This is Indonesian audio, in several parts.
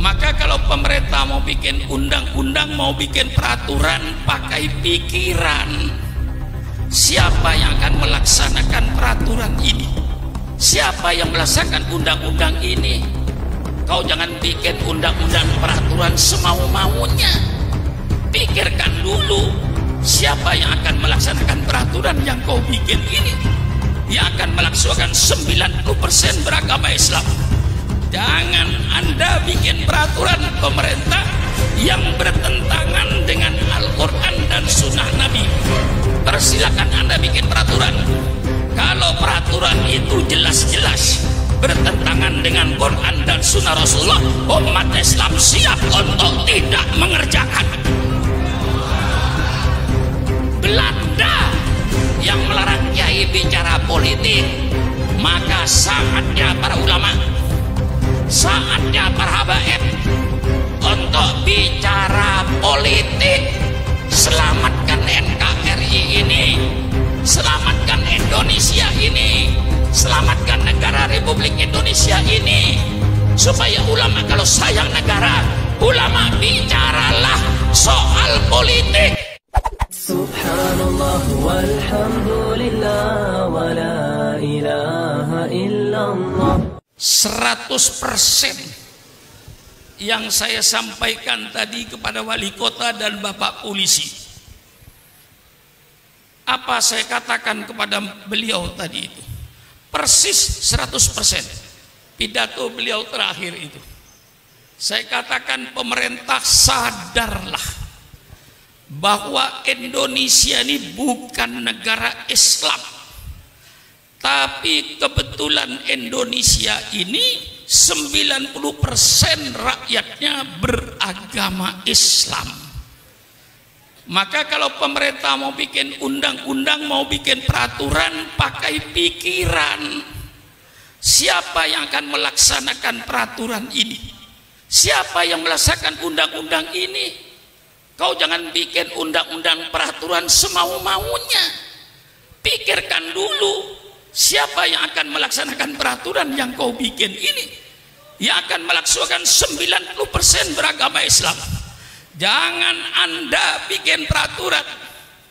Maka kalau pemerintah mau bikin undang-undang, mau bikin peraturan, pakai pikiran. Siapa yang akan melaksanakan peraturan ini? Siapa yang melaksanakan undang-undang ini? Kau jangan bikin undang-undang peraturan semau-maunya. Pikirkan dulu, siapa yang akan melaksanakan peraturan yang kau bikin ini? Yang akan melaksanakan 90% beragama Islam. Jangan Anda bikin peraturan pemerintah yang bertentangan dengan Al-Quran dan Sunnah Nabi. Persilakan Anda bikin peraturan. Kalau peraturan itu jelas-jelas bertentangan dengan Quran dan Sunnah Rasulullah, umat Islam siap untuk tidak mengerjakan. Belanda yang melarang kiai bicara politik, maka saatnya para ulama, saatnya para habaib untuk bicara politik. Selamatkan NKRI ini, selamatkan Indonesia ini, selamatkan negara Republik Indonesia ini, supaya ulama kalau sayang negara, ulama bicaralah soal politik. Subhanallah walhamdulillah wa la ilaha illallah. 100% yang saya sampaikan tadi kepada wali kota dan bapak polisi, apa saya katakan kepada beliau tadi itu persis 100% pidato beliau terakhir itu. Saya katakan, pemerintah sadarlah bahwa Indonesia ini bukan negara Islam, tapi kebetulan Indonesia ini 90% rakyatnya beragama Islam. Maka kalau pemerintah mau bikin undang-undang, mau bikin peraturan, pakai pikiran. Siapa yang akan melaksanakan peraturan ini? Siapa yang melaksanakan undang-undang ini? Kau jangan bikin undang-undang peraturan semau-maunya. Pikirkan dulu, siapa yang akan melaksanakan peraturan yang kau bikin ini? Yang akan melaksanakan 90% beragama Islam. Jangan Anda bikin peraturan,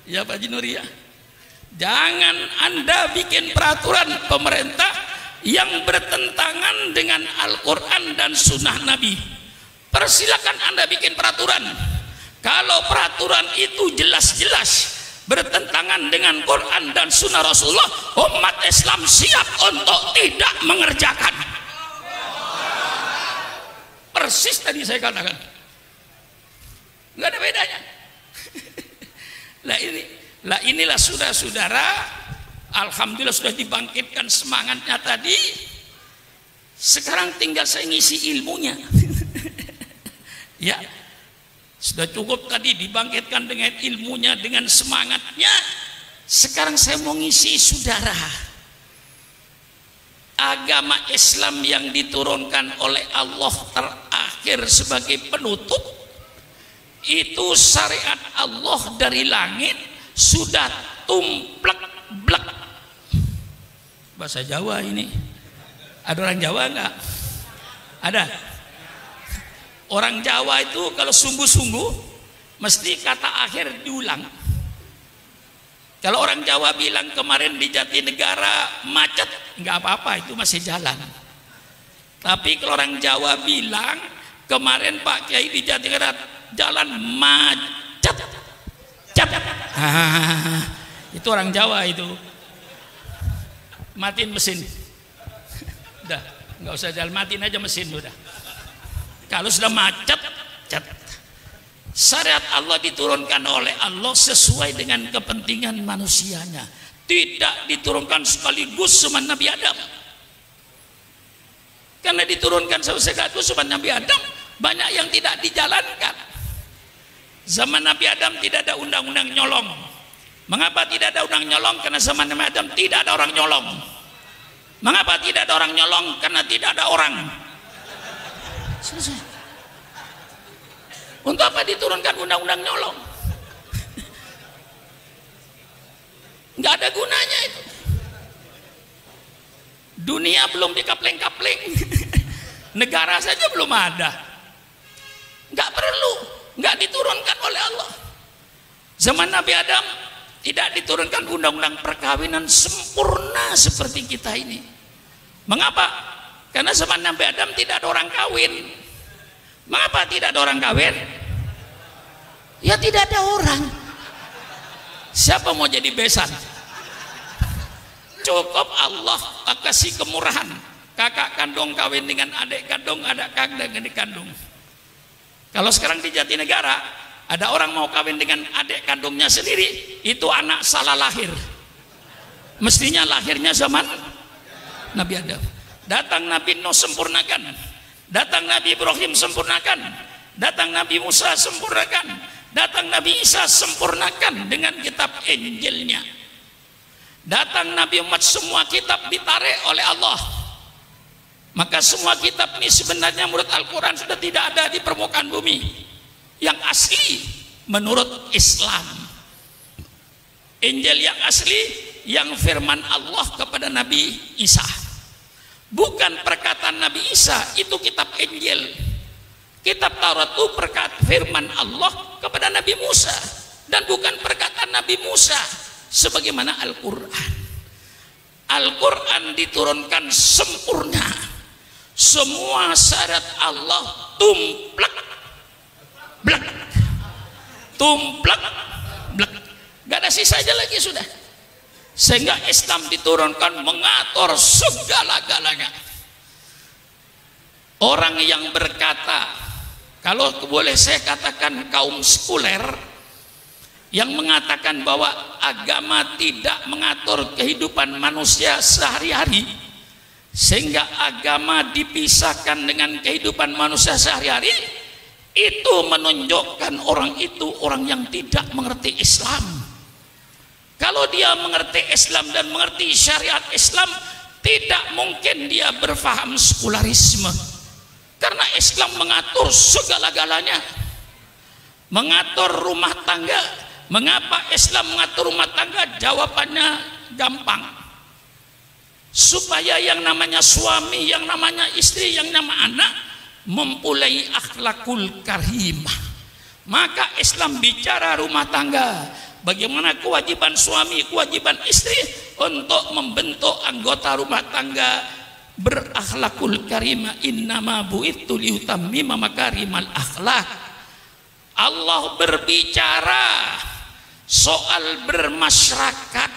ya Pak Jinuri ya. Jangan Anda bikin peraturan pemerintah yang bertentangan dengan Al-Quran dan Sunnah Nabi. Persilakan Anda bikin peraturan. Kalau peraturan itu jelas-jelas bertentangan dengan Quran dan Sunnah Rasulullah, umat Islam siap untuk tidak mengerjakan. Persis tadi saya katakan, nggak ada bedanya. Lah inilah saudara-saudara, alhamdulillah sudah dibangkitkan semangatnya tadi. Sekarang tinggal saya ngisi ilmunya. Ya, sudah cukup tadi dibangkitkan dengan ilmunya, dengan semangatnya. Sekarang saya mau ngisi saudara. Agama Islam yang diturunkan oleh Allah terakhir sebagai penutup, itu syariat Allah dari langit sudah tumplek-blek. Bahasa Jawa ini. Ada orang Jawa enggak? Ada. Orang Jawa itu kalau sungguh-sungguh mesti kata akhir diulang. Kalau orang Jawa bilang kemarin di Jatinegara macet, nggak apa-apa, itu masih jalan. Tapi kalau orang Jawa bilang kemarin Pak Kiai di Jatinegara jalan macet, itu orang Jawa itu. Matiin mesin. Udah, nggak usah jalan, matiin aja mesin udah. Kalau sudah macet, syariat Allah diturunkan oleh Allah sesuai dengan kepentingan manusianya. Tidak diturunkan sekaligus sama Nabi Adam. Karena diturunkan sekaligus sama Nabi Adam, banyak yang tidak dijalankan. Zaman Nabi Adam tidak ada undang-undang nyolong. Mengapa tidak ada undang nyolong? Karena zaman Nabi Adam tidak ada orang nyolong. Mengapa tidak ada orang nyolong? Karena tidak ada orang. Selesai. Untuk apa diturunkan undang-undang nyolong? Nggak ada gunanya itu. Dunia belum dikapling-kapling. Negara saja belum ada. Nggak perlu, nggak diturunkan oleh Allah. Zaman Nabi Adam tidak diturunkan undang-undang perkawinan sempurna seperti kita ini. Mengapa? Karena zaman Nabi Adam tidak ada orang kawin. Mengapa tidak ada orang kawin? Ya tidak ada orang. Siapa mau jadi besan? Cukup Allah kasih kemurahan. Kakak kandung kawin dengan adik kandung, adik kandung dengan adik kandung. Kalau sekarang di Jatinegara ada orang mau kawin dengan adik kandungnya sendiri, itu anak salah lahir. Mestinya lahirnya zaman Nabi Adam. Datang Nabi Nuh sempurnakan, datang Nabi Ibrahim sempurnakan, datang Nabi Musa sempurnakan, datang Nabi Isa sempurnakan dengan kitab Injilnya. Datang Nabi Muhammad, semua kitab ditarik oleh Allah. Maka semua kitab ini sebenarnya menurut Al-Quran sudah tidak ada di permukaan bumi. Yang asli menurut Islam, Injil yang asli, yang firman Allah kepada Nabi Isa, bukan perkataan Nabi Isa, itu kitab Injil. Kitab Taurat itu perkataan firman Allah kepada Nabi Musa, dan bukan perkataan Nabi Musa sebagaimana Al-Quran. Al-Quran diturunkan sempurna, semua syarat Allah tumplak blak, tumplak blak, gak ada sisanya lagi sudah. Sehingga Islam diturunkan mengatur segala-galanya. Orang yang berkata, kalau boleh saya katakan kaum sekuler, yang mengatakan bahwa agama tidak mengatur kehidupan manusia sehari-hari, sehingga agama dipisahkan dengan kehidupan manusia sehari-hari, itu menunjukkan orang itu orang yang tidak mengerti Islam. Kalau dia mengerti Islam dan mengerti syariat Islam, tidak mungkin dia berfaham sekularisme, karena Islam mengatur segala-galanya, mengatur rumah tangga. Mengapa Islam mengatur rumah tangga? Jawabannya gampang, supaya yang namanya suami, yang namanya istri, yang namanya anak mempunyai akhlakul karimah. Maka Islam bicara rumah tangga, bagaimana kewajiban suami, kewajiban istri untuk membentuk anggota rumah tangga berakhlakul karimah. Innama bu'itsu liutammima makarimal akhlak. Allah berbicara soal bermasyarakat,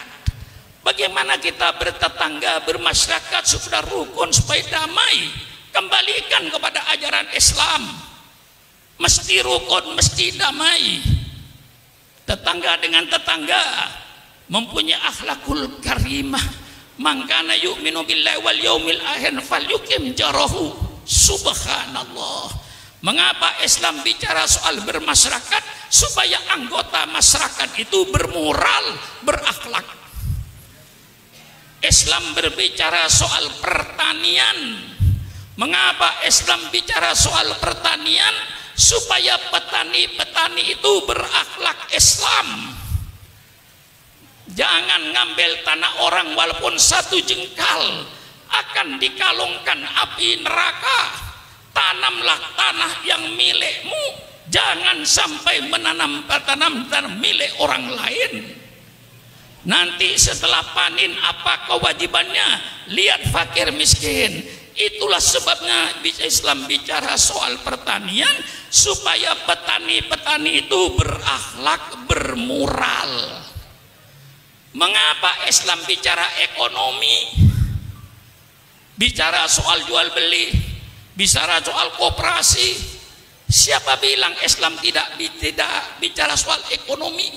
bagaimana kita bertetangga, bermasyarakat supaya rukun, supaya damai. Kembalikan kepada ajaran Islam, mesti rukun, mesti damai. Tetangga dengan tetangga mempunyai akhlakul karimah. Man kana yu'minu billahi wal yaumil akhir falyukim jarahu. Subhanallah. Mengapa Islam bicara soal bermasyarakat? Supaya anggota masyarakat itu bermoral, berakhlak. Islam berbicara soal pertanian. Mengapa Islam bicara soal pertanian? Supaya petani-petani itu berakhlak Islam. Jangan ngambil tanah orang walaupun satu jengkal, akan dikalungkan api neraka. Tanamlah tanah yang milikmu, jangan sampai menanam tanah milik orang lain. Nanti setelah panen apa kewajibannya? Lihat fakir miskin. Itulah sebabnya Islam bicara soal pertanian, supaya petani-petani itu berakhlak, bermoral. Mengapa Islam bicara ekonomi? Bicara soal jual beli, bicara soal koperasi. Siapa bilang Islam tidak bicara soal ekonomi?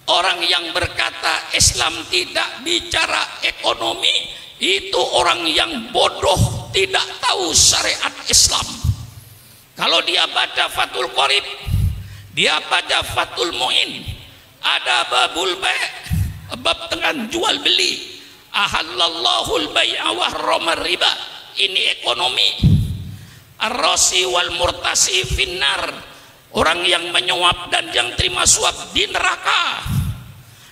Orang yang berkata Islam tidak bicara ekonomi, itu orang yang bodoh, tidak tahu syariat Islam. Kalau dia baca Fathul Qorib, dia baca Fathul Mu'in, ada babul bai', bab tentang jual beli. Ahallallahul bai'a wa harramar riba, ini ekonomi. Ar-rasi wal murtasi finnar, orang yang menyuap dan yang terima suap di neraka.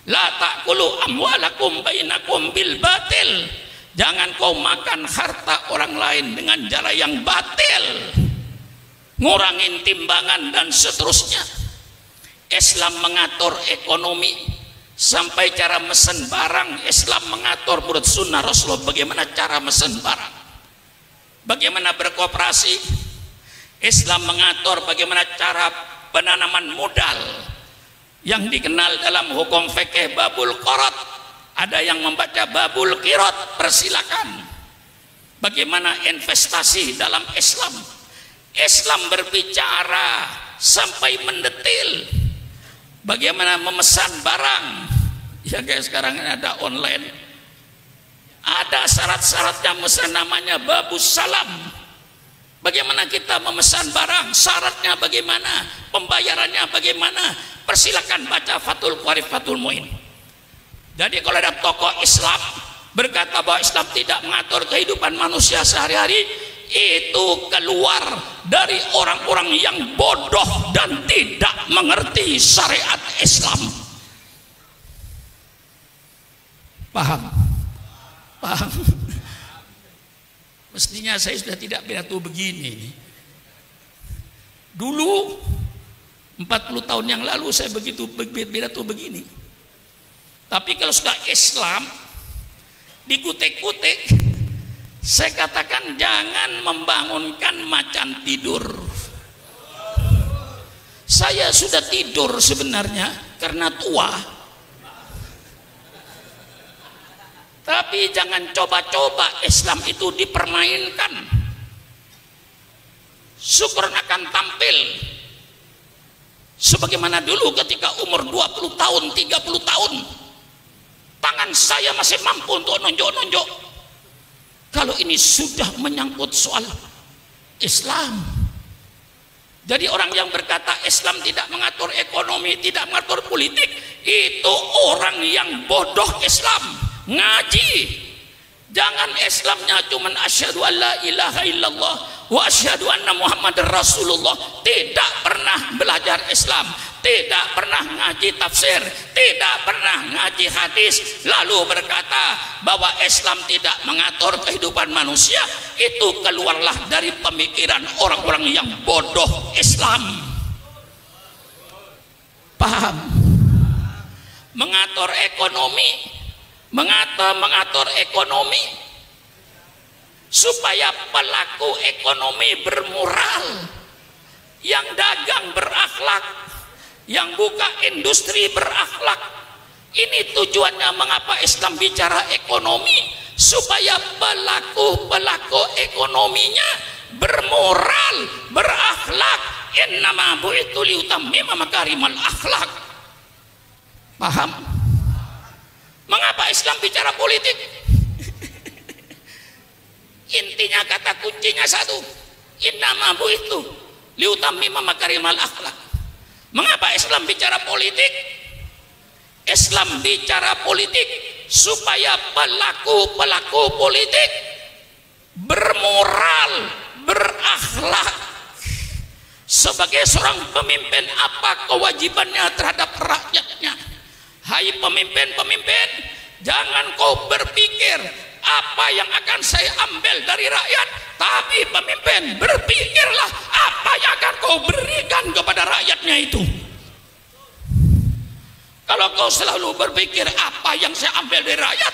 La ta'kulu amwalakum bainakum bil batil, jangan kau makan harta orang lain dengan cara yang batil. ngurangin timbangan dan seterusnya. Islam mengatur ekonomi sampai cara mesen barang. Islam mengatur menurut sunnah Rasulullah bagaimana cara mesen barang, bagaimana berkooperasi. Islam mengatur bagaimana cara penanaman modal yang dikenal dalam hukum fikih babul qirot. Ada yang membaca babul qirot, persilakan. Bagaimana investasi dalam Islam. Islam berbicara sampai mendetil bagaimana memesan barang. Ya kayak sekarang ini ada online, ada syarat-syaratnya, memesan namanya babus salam. Bagaimana kita memesan barang, syaratnya bagaimana, pembayarannya bagaimana. Persilakan baca Fathul Qarib, Fathul Muin. Jadi kalau ada tokoh Islam berkata bahwa Islam tidak mengatur kehidupan manusia sehari-hari, itu keluar dari orang-orang yang bodoh dan tidak mengerti syariat Islam. Paham? Paham? Mestinya saya sudah tidak pidato begini. Dulu 40 tahun yang lalu saya begitu pidato begini. Tapi kalau sudah Islam dikutik-kutik, saya katakan jangan membangunkan macan tidur. Saya sudah tidur sebenarnya karena tua. Tapi jangan coba-coba Islam itu dipermainkan. Syukur akan tampil sebagaimana dulu ketika umur 20 tahun, 30 tahun. Tangan saya masih mampu untuk nunjuk-nunjuk. Kalau ini sudah menyangkut soal Islam. Jadi orang yang berkata Islam tidak mengatur ekonomi, tidak mengatur politik, itu orang yang bodoh Islam. Ngaji. Jangan Islamnya cuman asyhadu alla ilaha illallah wa asyhadu anna Muhammadar Rasulullah. Tidak pernah belajar Islam, tidak pernah ngaji tafsir, tidak pernah ngaji hadis, lalu berkata bahwa Islam tidak mengatur kehidupan manusia. Itu keluarlah dari pemikiran orang-orang yang bodoh Islam. Paham? Mengatur ekonomi, mengatur ekonomi supaya pelaku ekonomi bermoral, yang dagang berakhlak, yang buka industri berakhlak. Ini tujuannya mengapa Islam bicara ekonomi, supaya pelaku ekonominya bermoral, berakhlak. Innama bu'itsu liutammima makarimal akhlak. Paham? Mengapa Islam bicara politik? Intinya kata kuncinya satu, innama bu'itsu liutammima makarimal akhlak. Mengapa Islam bicara politik? Islam bicara politik supaya pelaku politik bermoral, berakhlak. Sebagai seorang pemimpin, apa kewajibannya terhadap rakyatnya? Hai pemimpin-pemimpin, jangan kau berpikir apa yang akan saya ambil dari rakyat, tapi pemimpin, berpikirlah apa yang akan kau berikan kepada rakyatnya itu. Kalau kau selalu berpikir apa yang saya ambil dari rakyat,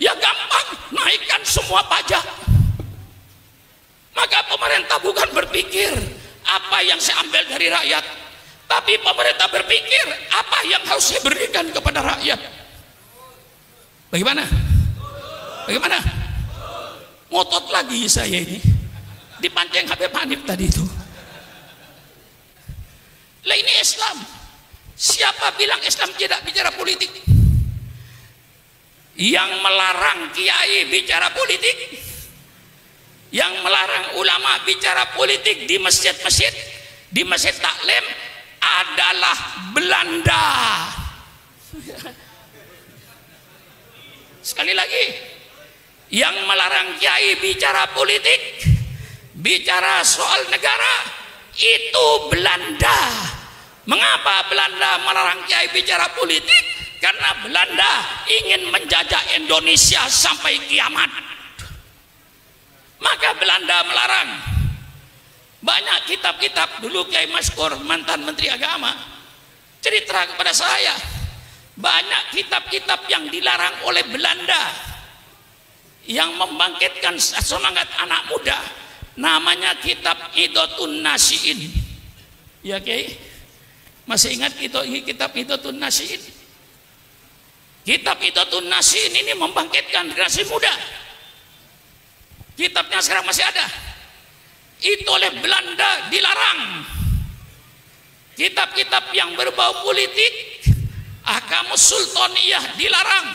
ya gampang, naikkan semua pajak. Maka pemerintah bukan berpikir apa yang saya ambil dari rakyat, tapi pemerintah berpikir apa yang harus saya berikan kepada rakyat. Bagaimana? Bagaimana? Ngotot lagi saya ini, dipancing Habib Hanif tadi itu. Lah ini Islam. Siapa bilang Islam tidak bicara politik? Yang melarang kiai bicara politik, yang melarang ulama bicara politik di masjid-masjid, di masjid taklim adalah Belanda. Sekali lagi, yang melarang kiai bicara politik, bicara soal negara, itu Belanda. Mengapa Belanda melarang kiai bicara politik? Karena Belanda ingin menjajah Indonesia sampai kiamat. Maka Belanda melarang Banyak kitab-kitab, dulu Kiai Maskur mantan Menteri Agama cerita kepada saya, banyak kitab-kitab yang dilarang oleh Belanda yang membangkitkan semangat anak muda, namanya kitab Idotun Nasiin. Ya Kiai, masih ingat kitab Idotun Nasiin? Kitab Idotun Nasiin ini membangkitkan generasi muda. Kitabnya sekarang masih ada. Itu oleh Belanda dilarang. Kitab-kitab yang berbau politik, Ahkamus Sultaniyah dilarang.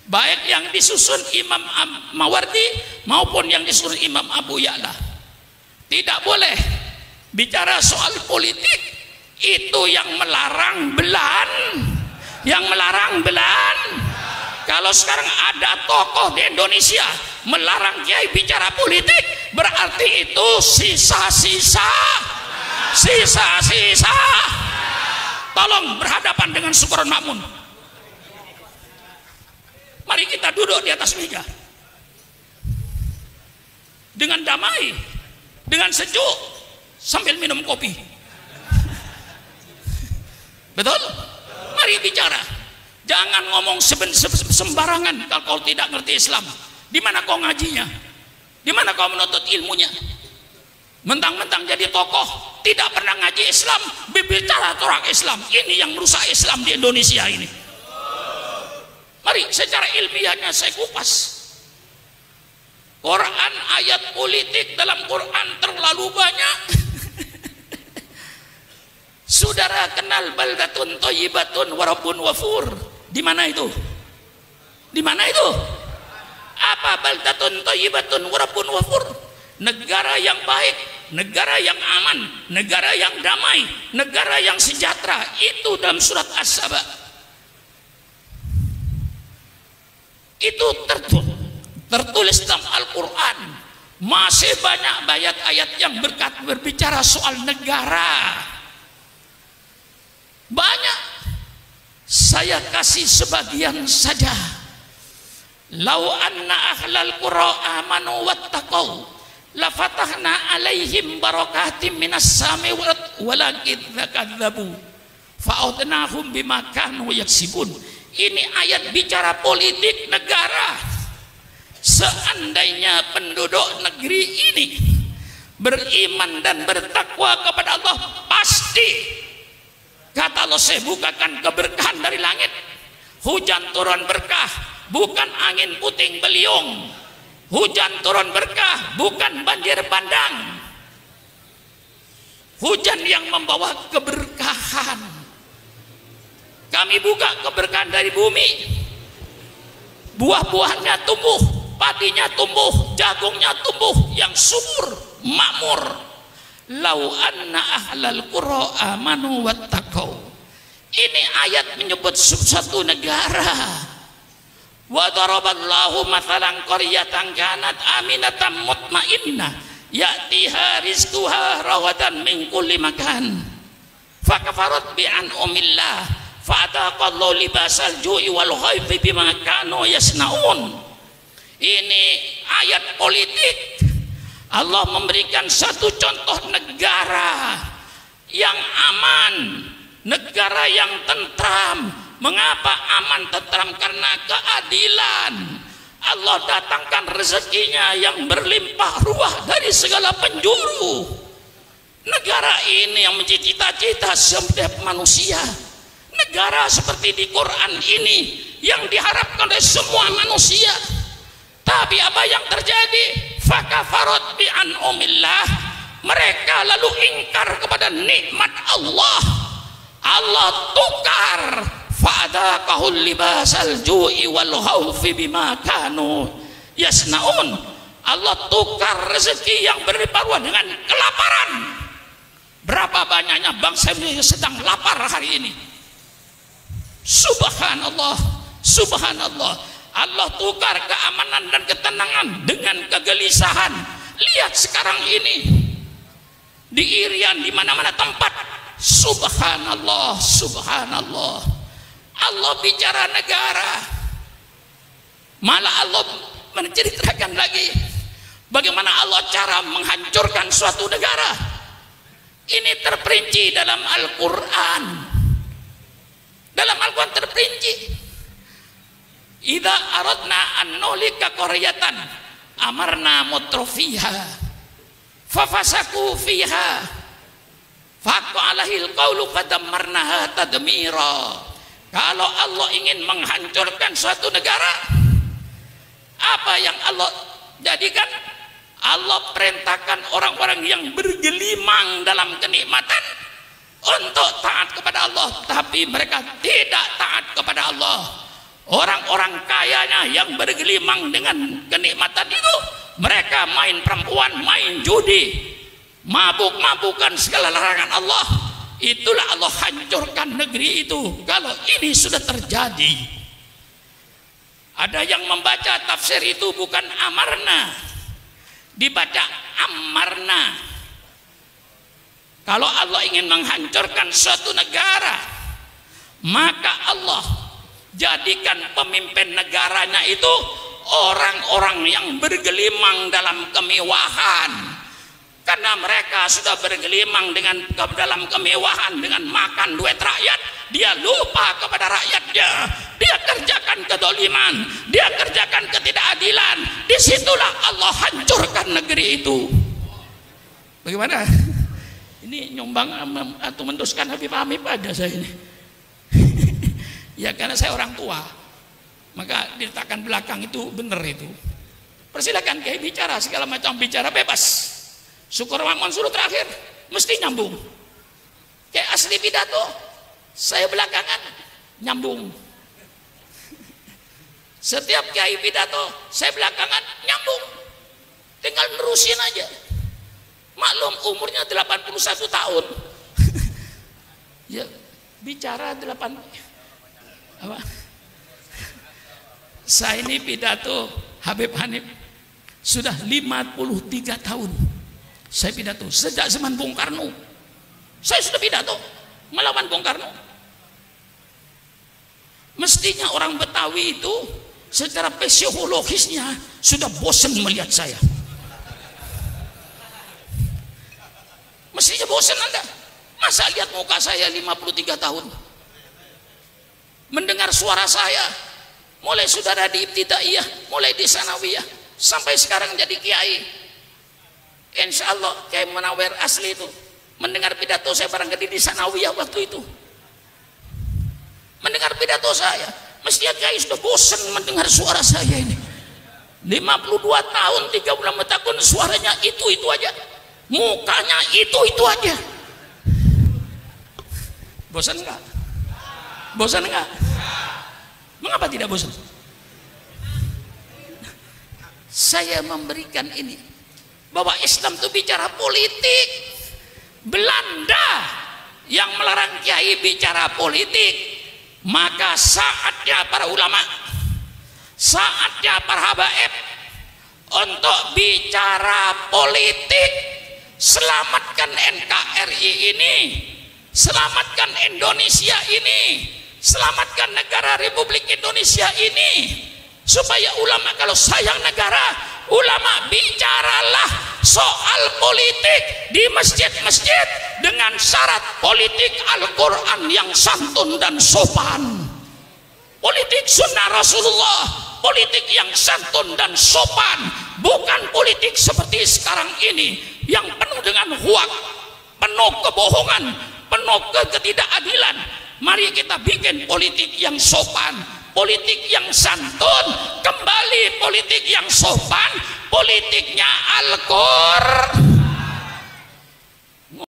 Baik yang disusun Imam Mawardi maupun yang disusun Imam Abu Ya'la. Tidak boleh bicara soal politik. Itu yang melarang Belan. Yang melarang Belan. Kalau sekarang ada tokoh di Indonesia melarang kiai bicara politik, berarti itu sisa-sisa. Tolong berhadapan dengan Syukuron Makmun. Mari kita duduk di atas meja dengan damai, dengan sejuk, sambil minum kopi. Betul? Mari bicara. Jangan ngomong sembarangan kalau tidak ngerti Islam. Di mana kau ngajinya? Di mana kau menuntut ilmunya? Mentang-mentang jadi tokoh, tidak pernah ngaji Islam, berbicara tentang Islam. Ini yang merusak Islam di Indonesia ini. Mari secara ilmiahnya saya kupas. Quran, ayat politik dalam Quran terlalu banyak. Saudara kenal baldatun thayyibatun wa rabbun ghafur? Di mana itu? Di mana itu? Apa baldatun thayyibatun wa rabbun ghafur? Negara yang baik, negara yang aman, negara yang damai, negara yang sejahtera. Itu dalam surat As-Saba. Itu tertulis dalam Al-Quran. Masih banyak ayat-ayat yang berbicara soal negara. Banyak. Saya kasih sebagian saja. Lau anna ahlal qura amanu wattaqau la fatahna alaihim barakatim minas sami walakin kadzabu fa'udnahum bima kanu yaksibun. Ini ayat bicara politik negara. Seandainya penduduk negeri ini beriman dan bertakwa kepada Allah, pasti kata Allah, saya bukakan keberkahan dari langit. Hujan turun berkah, bukan angin puting beliung. Hujan turun berkah, bukan banjir bandang. Hujan yang membawa keberkahan. Kami buka keberkahan dari bumi. Buah-buahnya tumbuh, padinya tumbuh, jagungnya tumbuh, yang subur, makmur. Lau anna ahlal qura amanu wattaqau. Ini ayat menyebut suatu negara. Wa daraballahu mathalan qaryatan kanat aminatan mutmainnah ya'tiha rizquha rawadan min kulli makan fakafarat bi an'amillah fa'ataqallahu libasal ju'i wal khawfi bima kanu yasnaun. Ini ayat politik. Allah memberikan satu contoh negara yang aman, negara yang tentram. Mengapa aman tentram? Karena keadilan. Allah datangkan rezekinya yang berlimpah ruah dari segala penjuru. Negara ini yang menjadi cita-cita setiap manusia. Negara seperti di Quran ini yang diharapkan oleh semua manusia. Tapi apa yang terjadi? Fakafarat bi an'amillah. Mereka lalu ingkar kepada nikmat Allah. Allah tukar. Fa'adaqahul libasal ju'i wal khawfi bima kanu yasnaun. Allah tukar rezeki yang berlimpah ruah dengan kelaparan. Berapa banyaknya bangsa ini sedang lapar hari ini. Subhanallah, subhanallah. Allah tukar keamanan dan ketenangan dengan kegelisahan. Lihat sekarang ini di Irian, di mana-mana tempat. Subhanallah, subhanallah. Allah bicara negara. Malah Allah menceritakan lagi, Bagaimana Allah cara menghancurkan suatu negara? Ini terperinci dalam Al-Quran. Dalam Al-Quran terperinci. Idza aradna an nuhlika qaryatan amarna mutrafiha fafasaku fiha faqqa alaihil qawlu fadammarnaha tadmira. Kalau Allah ingin menghancurkan suatu negara, apa yang Allah jadikan? Allah perintahkan orang-orang yang bergelimang dalam kenikmatan untuk taat kepada Allah, tapi mereka tidak taat kepada Allah. Orang-orang kayanya yang bergelimang dengan kenikmatan itu, mereka main perempuan, main judi, mabuk-mabukan segala larangan Allah. Itulah Allah hancurkan negeri itu kalau ini sudah terjadi. Ada yang membaca tafsir itu bukan amarna, dibaca amarna. Kalau Allah ingin menghancurkan suatu negara, maka Allah jadikan pemimpin negaranya itu orang-orang yang bergelimang dalam kemewahan. Karena mereka sudah bergelimang dalam kemewahan, dengan makan duit rakyat, dia lupa kepada rakyatnya. Dia kerjakan kedoliman, dia kerjakan ketidakadilan. Disitulah Allah hancurkan negeri itu. Bagaimana? Ini nyombang atau menduskan Habib Hamid pada saya ini. Ya karena saya orang tua, maka diletakkan belakang itu benar itu. Persilakan Kiai bicara, segala macam bicara bebas. Syukur Mamun suruh terakhir mesti nyambung. Kayak asli pidato, saya belakangan nyambung. Setiap kiai pidato saya belakangan nyambung. Tinggal nerusin aja. Maklum umurnya 81 tahun. Ya, bicara 8 apa? Saya ini pidato Habib Hanif sudah 53 tahun. Saya pidato sejak zaman Bung Karno. Saya sudah pidato melawan Bung Karno. Mestinya orang Betawi itu secara psikologisnya sudah bosan melihat saya. Mestinya bosan Anda. Masa lihat muka saya 53 tahun? Mendengar suara saya mulai saudara di Ibtidaiyah, mulai di Sanawiyah, sampai sekarang jadi kiai. Insya Allah Kiai Munawir asli itu mendengar pidato saya barangkali di Sanawiyah waktu itu. Mendengar pidato saya, mestinya Kiai sudah bosan mendengar suara saya ini. 52 tahun, 36 tahun suaranya itu aja. Mukanya itu aja. Bosan enggak? Bosan enggak? Mengapa tidak bosan? Saya memberikan ini bahwa Islam itu bicara politik. Belanda yang melarang kiai bicara politik, maka saatnya para ulama, saatnya para habaib untuk bicara politik. Selamatkan NKRI ini, selamatkan Indonesia ini, selamatkan negara Republik Indonesia ini, supaya ulama kalau sayang negara, ulama bicaralah soal politik di masjid-masjid dengan syarat politik Al-Quran yang santun dan sopan, politik sunnah Rasulullah, politik yang santun dan sopan, bukan politik seperti sekarang ini yang penuh dengan hoak, penuh kebohongan, penuh ketidakadilan. Mari kita bikin politik yang sopan, politik yang santun, kembali politik yang sopan, politiknya Al-Qur'an.